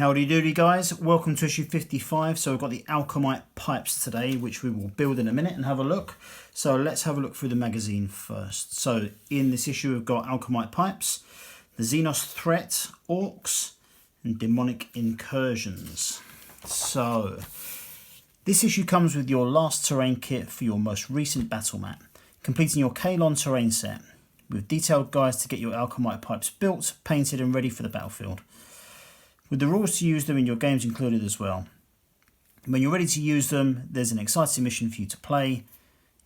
Howdy doody guys, welcome to issue 55. So we've got the Alchomite Pipes today, which we will build in a minute and have a look. So let's have a look through the magazine first. So in this issue we've got Alchomite Pipes, the Xenos Threat, Orcs, and Demonic Incursions. So this issue comes with your last terrain kit for your most recent battle map, completing your Kalon terrain set, with detailed guides to get your Alchomite Pipes built, painted and ready for the battlefield, with the rules to use them in your games included as well. When you're ready to use them, there's an exciting mission for you to play,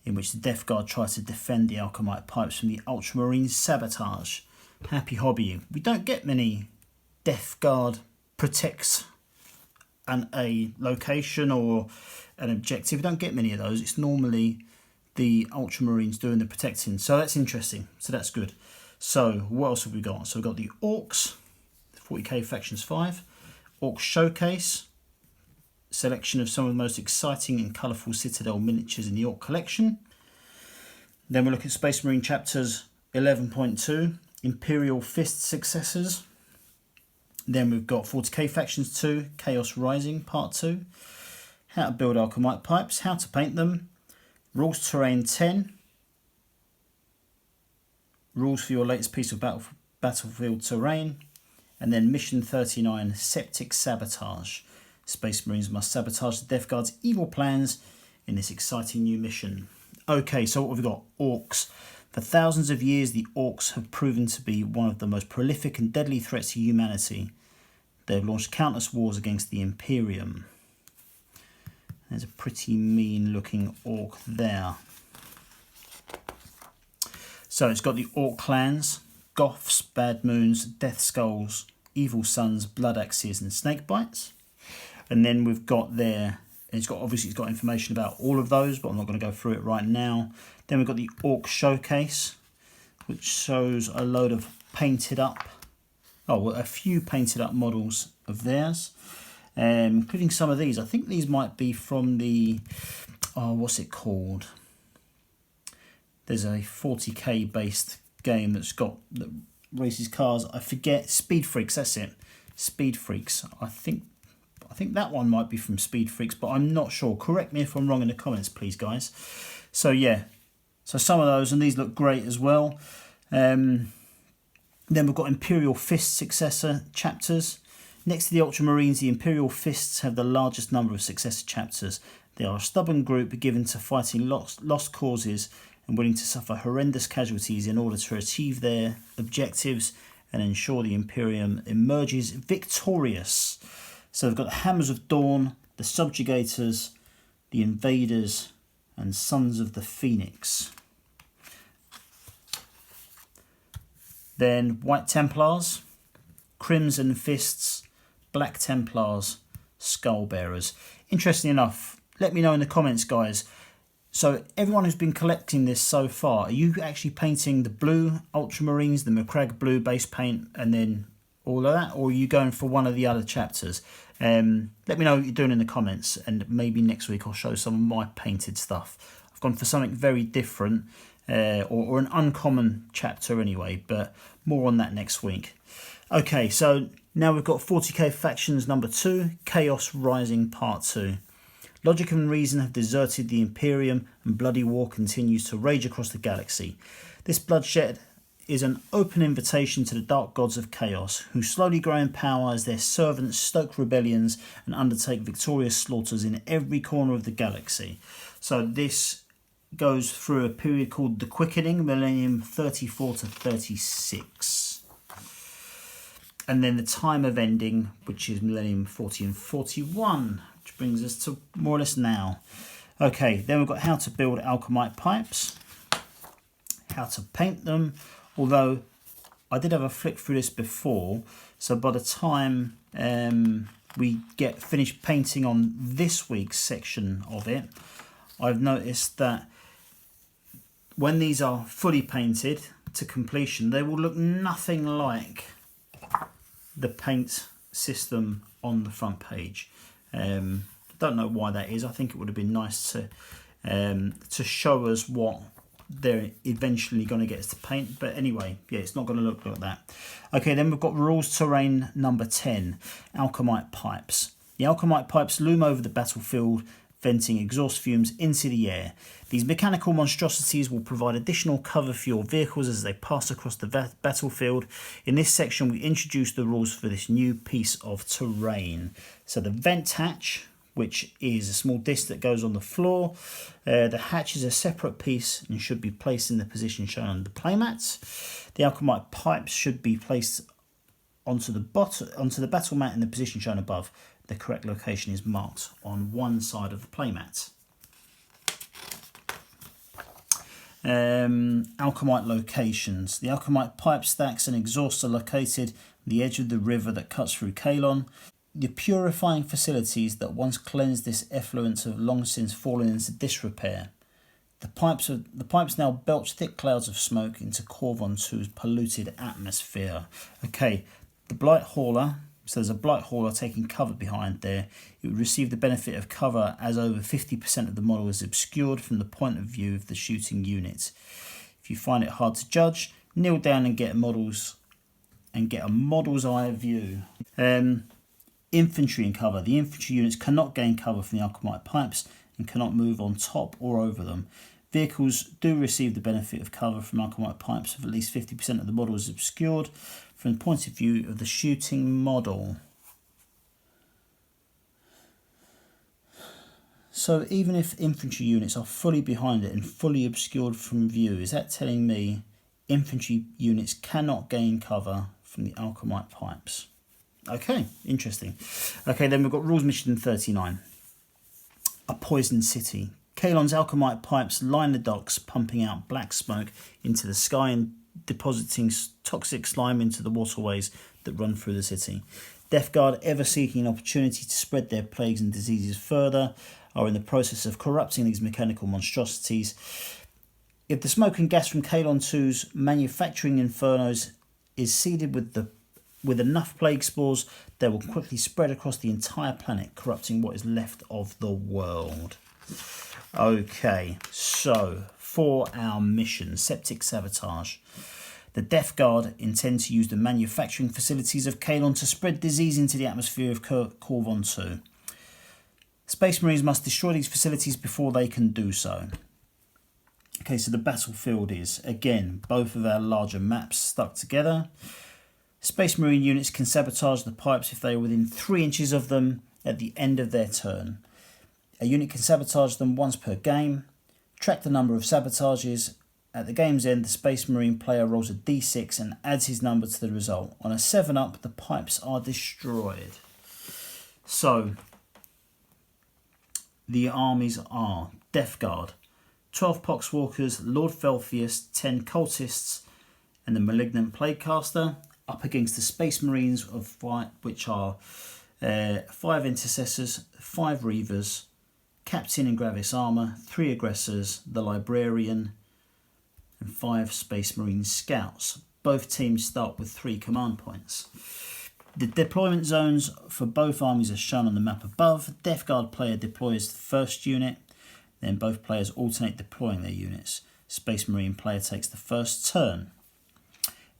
in which the Death Guard tries to defend the Alchomite Pipes from the Ultramarine Sabotage. Happy hobby. We don't get many Death Guard protects a location or an objective. We don't get many of those. It's normally the Ultramarines doing the protecting. So that's interesting. So that's good. So what else have we got? So we've got the Orcs, 40k Factions 5, Orcs Showcase, selection of some of the most exciting and colourful Citadel miniatures in the Orc collection. Then we'll look at Space Marine chapters 11.2, Imperial Fist successors. Then we've got 40k Factions 2, Chaos Rising Part 2, how to build Alchomite Pipes, how to paint them, Rules Terrain 10, rules for your latest piece of battlefield terrain, and then Mission 39, Septic Sabotage. Space Marines must sabotage the Death Guard's evil plans in this exciting new mission. Okay, so what have we got? Orcs. For thousands of years, the Orcs have proven to be one of the most prolific and deadly threats to humanity. They have launched countless wars against the Imperium. There's a pretty mean looking Orc there. So it's got the Orc clans, Goths, Bad Moons, Death Skulls, Evil Suns, Blood Axes and Snake Bites. And then we've got there, obviously it's got information about all of those, but I'm not going to go through it right now. Then we've got the Orcs Showcase, which shows a load of painted up, a few painted up models of theirs, including some of these. I think these might be from the, what's it called? There's a 40k based game that races cars. I forget. Speed Freaks, that's it. Speed Freaks. I think that one might be from Speed Freaks, but I'm not sure. Correct me if I'm wrong in the comments, please, guys. So yeah, so some of those, and these look great as well. Then we've got Imperial Fist successor chapters. Next to the Ultramarines, the Imperial Fists have the largest number of successor chapters. They are a stubborn group given to fighting lost causes and willing to suffer horrendous casualties in order to achieve their objectives and ensure the Imperium emerges victorious. So they've got the Hammers of Dawn, the Subjugators, the Invaders, and Sons of the Phoenix. Then White Templars, Crimson Fists, Black Templars, Skullbearers. Interesting enough, let me know in the comments, guys. So everyone who's been collecting this so far, are you actually painting the blue Ultramarines, the McCrag blue base paint, and then all of that? Or are you going for one of the other chapters? Let me know what you're doing in the comments, and maybe next week I'll show some of my painted stuff. I've gone for something very different, or an uncommon chapter anyway, but more on that next week. Okay, so now we've got 40k Factions number 2, Chaos Rising Part 2. Logic and reason have deserted the Imperium, and bloody war continues to rage across the galaxy. This bloodshed is an open invitation to the dark gods of chaos, who slowly grow in power as their servants stoke rebellions and undertake victorious slaughters in every corner of the galaxy. So this goes through a period called the Quickening, millennium 34 to 36. And then the time of ending, which is millennium 40 and 41. Which brings us to more or less now. Okay, then we've got how to build Alchomite Pipes, how to paint them, although I did have a flick through this before, so by the time we get finished painting on this week's section of it, I've noticed that when these are fully painted to completion, they will look nothing like the paint system on the front page. Don't know why that is. I think it would have been nice to show us what they're eventually going to get us to paint. But anyway, yeah, it's not going to look like that. Okay, then we've got rules terrain number 10, Alchomite Pipes. The Alchomite pipes loom over the battlefield, venting exhaust fumes into the air. These mechanical monstrosities will provide additional cover for your vehicles as they pass across the battlefield. In this section, we introduce the rules for this new piece of terrain. So the vent hatch, which is a small disc that goes on the floor. The hatch is a separate piece and should be placed in the position shown on the playmats. The Alchomite pipes should be placed onto the battle mat in the position shown above. The correct location is marked on one side of the playmat. Alchomite locations. The Alchomite pipe stacks and exhausts are located on the edge of the river that cuts through Kalon. The purifying facilities that once cleansed this effluent have long since fallen into disrepair. The pipes now belch thick clouds of smoke into Corvon 2's polluted atmosphere. Okay, the Blight Hauler. So there's a Blight Hauler taking cover behind there. It would receive the benefit of cover as over 50% of the model is obscured from the point of view of the shooting unit. If you find it hard to judge, kneel down and get a model's eye view. Infantry and cover. The infantry units cannot gain cover from the Alchomite pipes and cannot move on top or over them. Vehicles do receive the benefit of cover from Alchomite pipes if at least 50% of the model is obscured from the point of view of the shooting model. So even if infantry units are fully behind it and fully obscured from view, is that telling me infantry units cannot gain cover from the Alchomite pipes? Okay, interesting. Okay, then we've got rules mission 39. A poisoned city. Kalon's Alchomite pipes line the docks, pumping out black smoke into the sky and depositing toxic slime into the waterways that run through the city. Death Guard, ever seeking an opportunity to spread their plagues and diseases further, are in the process of corrupting these mechanical monstrosities. If the smoke and gas from Kalon 2's manufacturing infernos is seeded with enough plague spores, they will quickly spread across the entire planet, corrupting what is left of the world. Okay, so for our mission, Septic Sabotage. The Death Guard intend to use the manufacturing facilities of Kalon to spread disease into the atmosphere of Corvon 2. Space Marines must destroy these facilities before they can do so. Okay, so the battlefield is, again, both of our larger maps stuck together. Space Marine units can sabotage the pipes if they are within 3 inches of them at the end of their turn. A unit can sabotage them once per game. Track the number of sabotages. At the game's end, the Space Marine player rolls a d6 and adds his number to the result. On a 7-up, the pipes are destroyed. So, the armies are Death Guard, 12 Poxwalkers, Lord Felfius, 10 Cultists, and the Malignant Plaguecaster, up against the Space Marines, which are 5 Intercessors, 5 Reavers, Captain in Gravis Armour, 3 Aggressors, the Librarian, and 5 Space Marine Scouts. Both teams start with 3 command points. The deployment zones for both armies are shown on the map above. Death Guard player deploys the first unit, then both players alternate deploying their units. Space Marine player takes the first turn.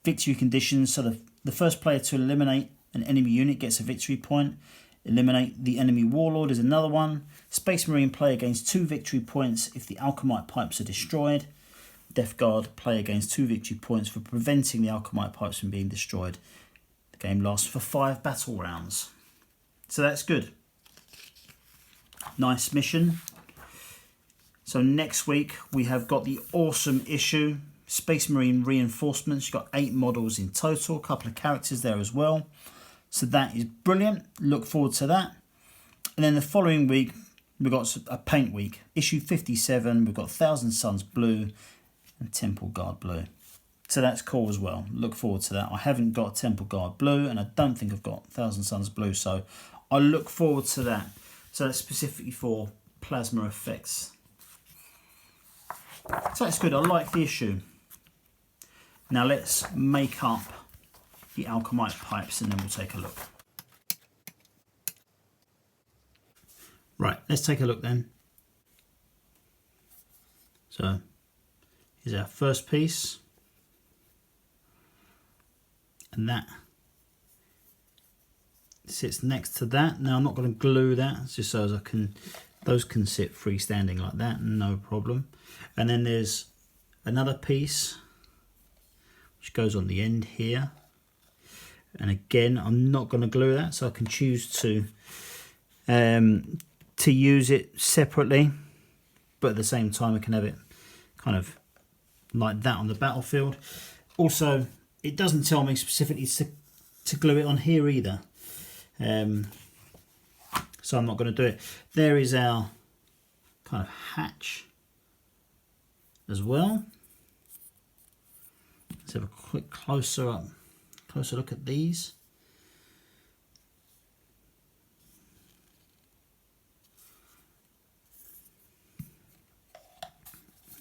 Victory conditions, so the first player to eliminate an enemy unit gets a victory point. Eliminate the enemy warlord is another one. Space Marine player gains 2 victory points if the Alchomite pipes are destroyed. Death Guard player gains 2 victory points for preventing the Alchomite pipes from being destroyed. The game lasts for 5 battle rounds. So that's good. Nice mission. So next week we have got the awesome issue, Space Marine Reinforcements. You've got 8 models in total, a couple of characters there as well. So that is brilliant. Look forward to that. And then the following week, we've got a paint week. Issue 57, we've got Thousand Suns Blue and Temple Guard Blue. So that's cool as well. Look forward to that. I haven't got Temple Guard Blue and I don't think I've got Thousand Suns Blue. So I look forward to that. So that's specifically for plasma effects. So that's good. I like the issue. Now let's make up the Alchomite pipes and then we'll take a look. Right, let's take a look then. So is our first piece, and that sits next to that. Now I'm not going to glue that, it's just so as those can sit freestanding like that, no problem. And then there's another piece which goes on the end here, and again I'm not going to glue that, so I can choose to use it separately, but at the same time I can have it kind of like that on the battlefield. Also, it doesn't tell me specifically to glue it on here either, so I'm not going to do it. There is our kind of hatch as well. Let's have a quick closer look at these.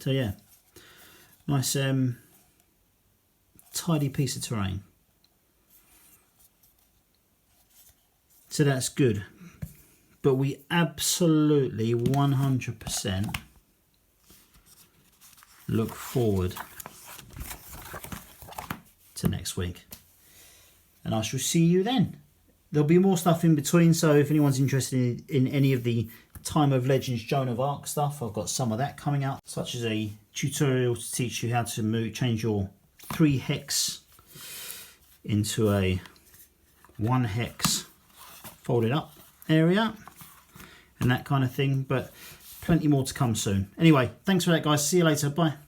So yeah, nice tidy piece of terrain. So that's good. But we absolutely 100% look forward to next week. And I shall see you then. There'll be more stuff in between, so if anyone's interested in any of the Time of Legends Joan of Arc stuff, I've got some of that coming out, such as a tutorial to teach you how to change your 3 hex into a 1 hex folded up area and that kind of thing, but plenty more to come soon. Anyway, thanks for that guys, see you later, bye.